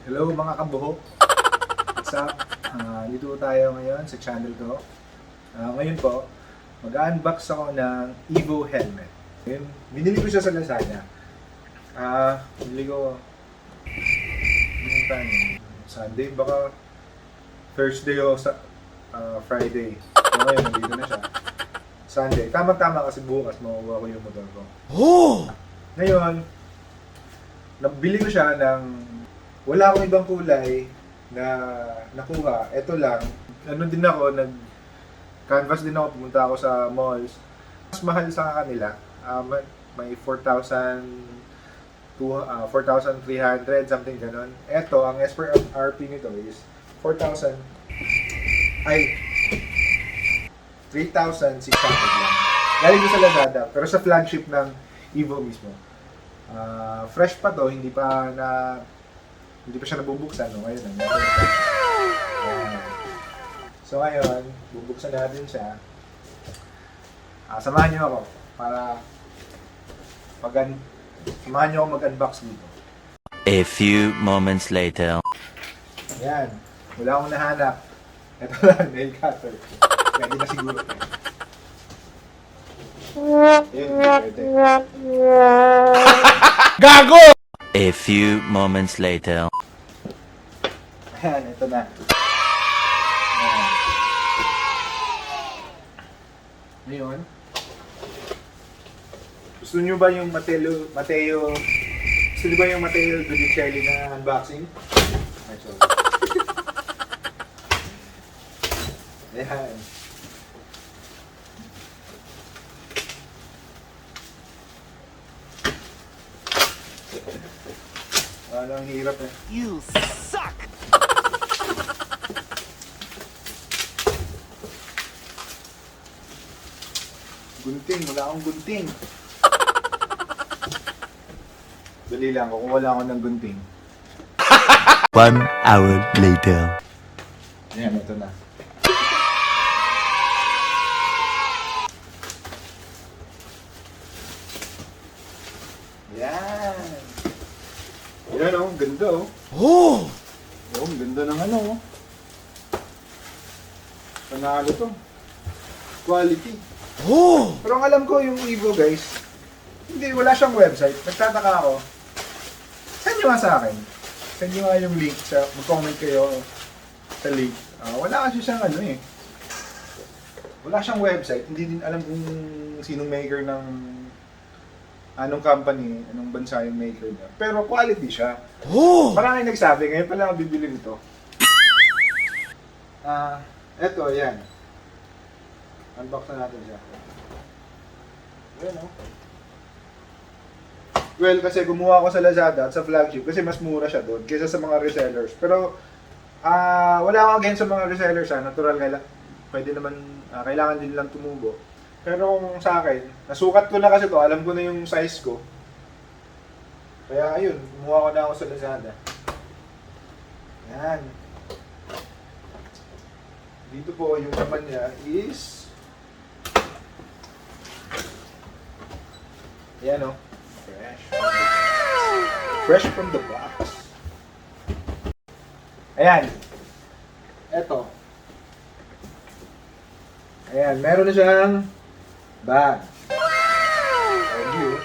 Hello mga kabuhok! What's up? Dito tayo ngayon sa channel ko. Ngayon po, mag-unbox ako ng EVO Helmet. Ngayon, binili ko siya sa Lazada. Binili ko Sunday, baka Thursday o sa Friday. So ngayon, nandito na siya. Sunday. Tama-tama kasi bukas makukuha ko yung motor ko. Ngayon, nabili ko siya ng wala akong ibang kulay na nakuha. Ito lang. Ano din ako, nag-canvas din ako, pumunta ako sa malls. Mas mahal sa kanila. May 4,300, something ganon. Ito, ang as per RP nito is 3,600 lang. Galing ko sa Lazada, pero sa flagship ng EVO mismo. Fresh pa to, hindi pa siya nabubuksan, no? Ngayon, so ngayon, bubuksan natin siya. Samahan niyo ako para samahan niyo ako mag-unbox dito. A few moments later. Ayan, wala akong nahanap. Ito lang, nail cutter. Pwede na siguro. Ayan, pwede. Gago! A few moments later. Ayan, ito na. Ayan. Ngayon, gusto nyo ba yung Mateo Dodicelli na unboxing? Ay, sorry. Ayan. Ang hirap eh. You suck! Gunting, wala akong gunting. Dali lang, kukuha lang ako ng gunting. 1 hour later. Ayan, ito na. Ayan. Ayan o, ganda o. Oh! Ang ganda ng ano o. Panalo to. Quality. Oh! Pero ang alam ko yung EVO guys, wala siyang website. Nagtataka ako. Send nyo nga sa akin. Send nyo nga yung link. Mag-comment kayo sa link. Wala kasi siyang ano eh. Wala siyang website. Hindi din alam kung sinong maker ng anong company, anong bansa yung maker niya. Pero quality siya. Oh! Maraming nagsabi, ngayon pala ako bibili nito. Eto, ayan. Unbox na natin siya. Ayan o. Well, kasi gumawa ko sa Lazada at sa flagship kasi mas mura siya doon kaysa sa mga resellers. Pero, wala akong against sa mga resellers. Natural, pwede naman, kailangan din lang tumubo. Pero kung sa akin, nasukat ko na kasi to, alam ko na yung size ko. Kaya ayun, kumuha ko na ako sa Lazada. Yan. Dito po, yung naman niya is yan o. Fresh. Fresh from the box. Ayan. Eto. Ayan, meron na siyang bag. Thank you.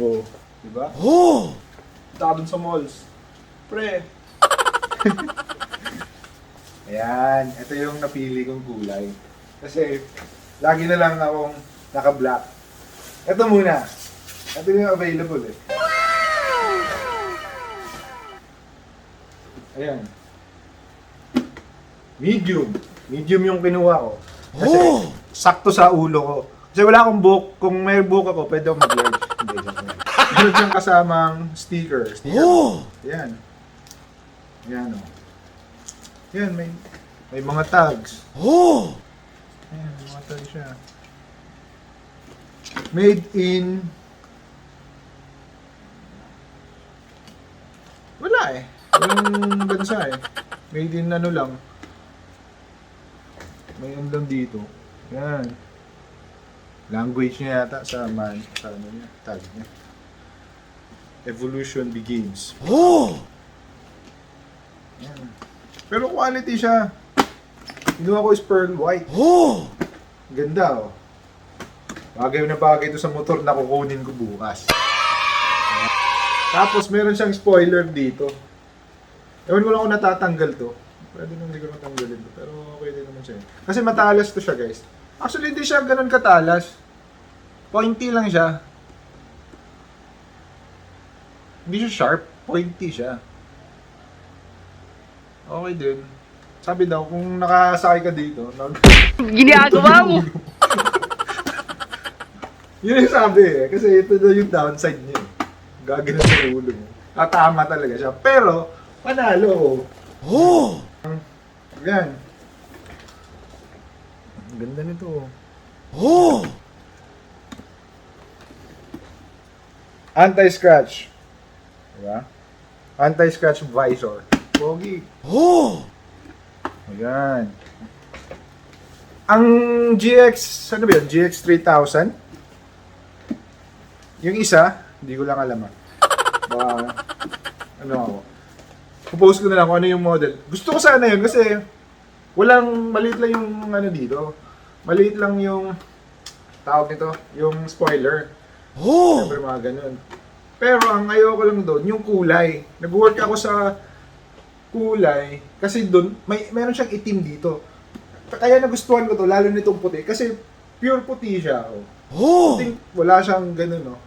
Oh, diba? Oh! Taka dun sa malls. Pre. Ayan, ito yung napili kong kulay. Kasi, lagi na lang akong naka-black. Ito muna. Ito yung available eh. Ayan. Medium. Medium yung kinuha ko. Kasi, sakto sa ulo ko. Kasi wala akong buhok. Kung may buhok ako, pwede akong mag-large. Meron siyang kasamang sticker. Ayan. Ayan o. Ayan, may mga tags. Ayan, may mga tags siya. Made in... Wala eh. Walang bansa eh. Made in ano lang. May ano lang dito. Yan. Language niya yata sa ano niya, tag niya. Evolution begins. Oh! Yan. Pero quality siya. Kinuha ko is pearl white. Oh! Ganda, oh. Bagay na bagay ito sa motor na kukunin ko bukas. Tapos meron siyang spoiler dito. Ewan ko lang kung natatanggal to. Pwede nang hindi ko natanggalin to. Pero okay din naman siya. Kasi matalas to siya, guys. Actually, hindi siya ganun katalas. Pointy lang siya. Hindi siya sharp. Pointy siya. Okay din. Sabi daw, kung nakasakay ka dito, Ginagawa mo! yun yung sabi eh. Kasi ito daw yung downside niya. Gagawin sa ulo mo. Tama talaga siya. Pero, panalo. Oh! Yan. Ang ganda nito. Oh! Anti-scratch. Diba? Anti-scratch visor. Pogi. Oh! Ayan. Ang GX, ano ba yun? GX 3000? Yung isa, hindi ko lang alam ah. Ano ako? Pupost ko na lang kung ano yung model. Gusto ko sana yun kasi maliit lang yung ano dito. Maliit lang yung tawag nito, yung spoiler. Oh! Siyempre mga ganun. Pero ang ayoko lang doon, yung kulay. Nag-work ako sa kulay kasi doon, meron siyang itim dito. Kaya nagustuhan ko to, lalo nitong puti. Kasi pure puti siya. Oh! Puting, wala siyang ganun, no?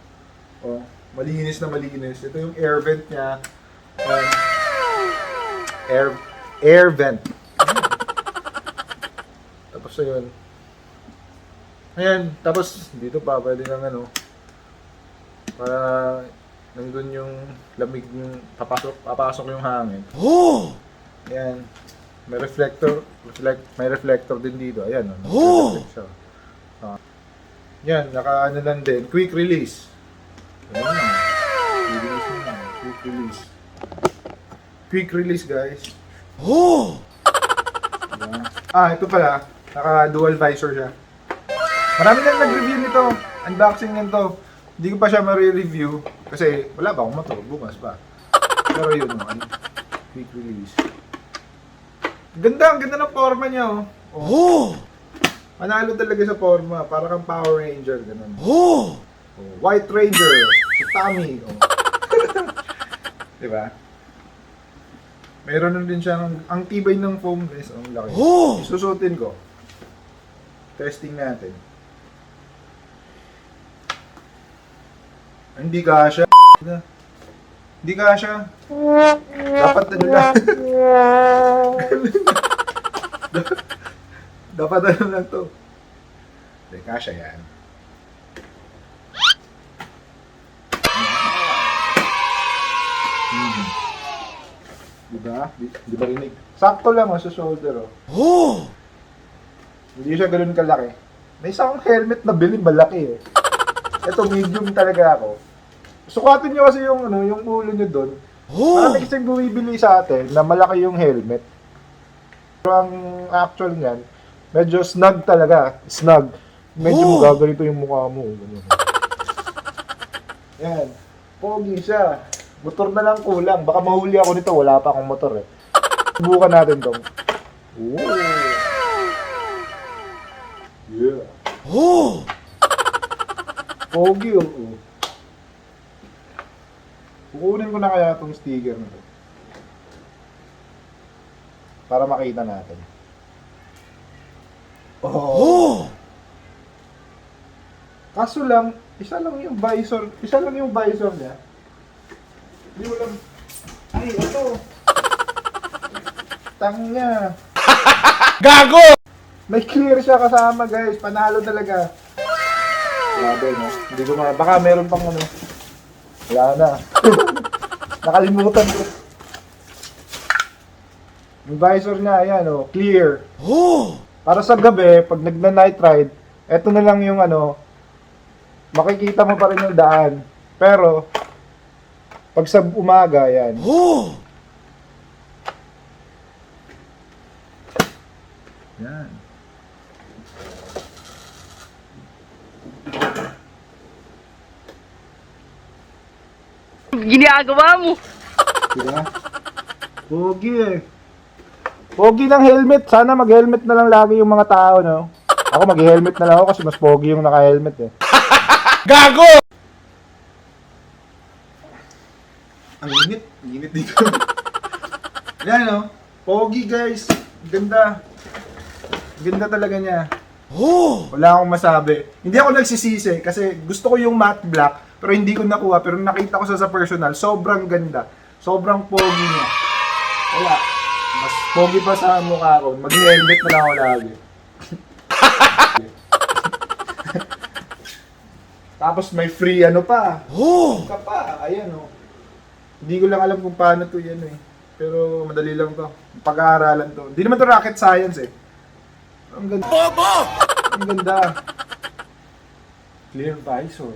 Oh, malinis na malinis. Ito yung air vent niya. Air vent. Tapos ayun. Ayan, tapos dito pa pwede nang ano para nandun yung lamig yung papasok yung hangin. Oh! Ayan. May reflector din dito. Ayan, oh. Yan, naka ano lang din, quick release. Ayan. Quick release. Quick release, guys. Oh! Ayan. Ito pala, naka dual visor siya. Marami nang nag-review nito. Unboxing nito. Hindi ko pa siya ma-review kasi wala ba akong motor, bukas pa. Pero yun naman, quick release. Ang ganda ng forma niya, oh. Oh! Manalo talaga sa forma, para kang Power Ranger, ganun. Oh! White Ranger, si Tommy, oh. Diba? Meron din siya, ang tibay ng foam guys, ang laki. Oh! Susutin ko. Testing natin. Hindi kasha. Hindi kasha. Dapat ano lang. Dapat ano lang to. Hindi kasha yan. Diba? Di ba rinig? Sakto lang sa shoulder, oh. Oh! Hindi siya ganoon kalaki. May isang helmet na bilhin malaki eh. Ito medium talaga ako. Sukatin niyo kasi yung ano, yung ulo niyo doon. Oh! Marami kasing bumibili sa atin na malaki yung helmet. Pero ang actual niyan, medyo snug talaga. Snug. Medyo magagalito yung mukha mo. Yan. Pogi siya. Motor na lang kulang. Baka mahuli ako nito. Wala pa akong motor eh. Subukan natin tong. Oh! Yeah. Oh! Pogi, oh. Kukunin ko na kaya itong sticker na to. Para makita natin. Oh! Kaso lang, isa lang yung visor niya. Hindi mo lang... Ay, ito! Tangnya! Gago! May clear siya kasama, guys. Panalo talaga. Grabe, no? Hindi ko baka meron pang ano. Wala na. Nakalimutan ko. Yung visor niya, ayan, oh, clear. Oh! Para sa gabi, pag nagna-night ride, eto na lang yung ano, makikita mo pa rin yung daan. Pero, pag sa umaga, ayan. Oh! Yan. ginagawa mo? Diba? Pogi eh. Pogi ng helmet. Sana mag-helmet na lang lagi yung mga tao, no? Ako mag-helmet na lang ako kasi mas pogi yung naka-helmet eh. Gago! Ang init. Ang init dito. Yan, no? Pogi, guys. Ganda. Ganda talaga niya. Wala akong masabi. Hindi ako nagsisisi kasi gusto ko yung matte black pero hindi ko nakuha. Pero nakita ko sa personal, sobrang ganda. Sobrang pogi niya. Wala. Mas pogi pa sa mukha ko. Mag-helmet na lang ako lagi. Tapos may free ano pa. Ka pa. Ayan o. Hindi ko lang alam kung paano to yan eh. Pero madali lang to. Pag-aaralan to. Hindi naman to rocket science eh. Ang ganda. Ang ganda. Clear visor.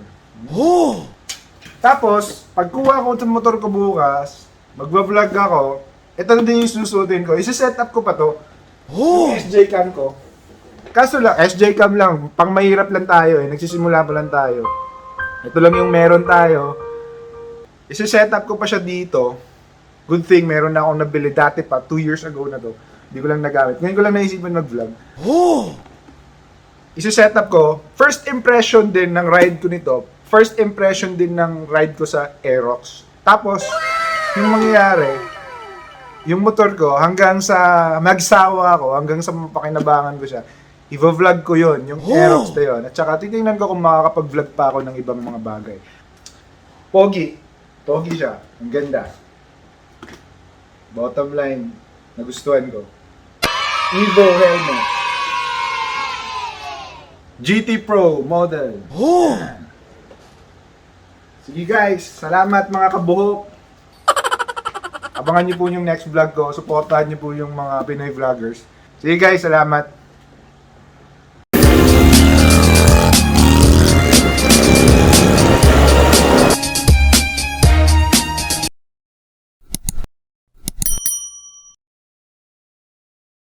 Tapos, pagkuha ko ng motor ko bukas, magva-vlog ako, ito na din yung susutin ko. Isa-set up ko pa to. Yung SJ cam ko. Kaso lang, SJ cam lang. Pang mahirap lang tayo eh. Nagsisimula pa lang tayo. Ito lang yung meron tayo. Isa-set up ko pa siya dito. Good thing, meron na akong nabili dati pa. 2 years ago na to. Hindi ko lang nagamit. Ngayon ko lang naisipan mag-vlog. Isa-set up ko. First impression din ng ride ko nito. First impression din ng ride ko sa Aerox. Tapos, yung mangyayari, yung motor ko, hanggang sa magsawa ako, hanggang sa mapakinabangan ko siya, i-vlog ko yon yung Aerox na yun. At saka titingnan ko kung makakapag-vlog pa ako ng ibang mga bagay. Pogi. Pogi siya. Ang ganda. Bottom line, nagustuhan ko. EVO Helmet GT Pro model. Sige guys, salamat mga kabuhok. Abangan niyo po yung next vlog ko. Supportahan niyo po yung mga Pinoy vloggers. Sige guys, salamat.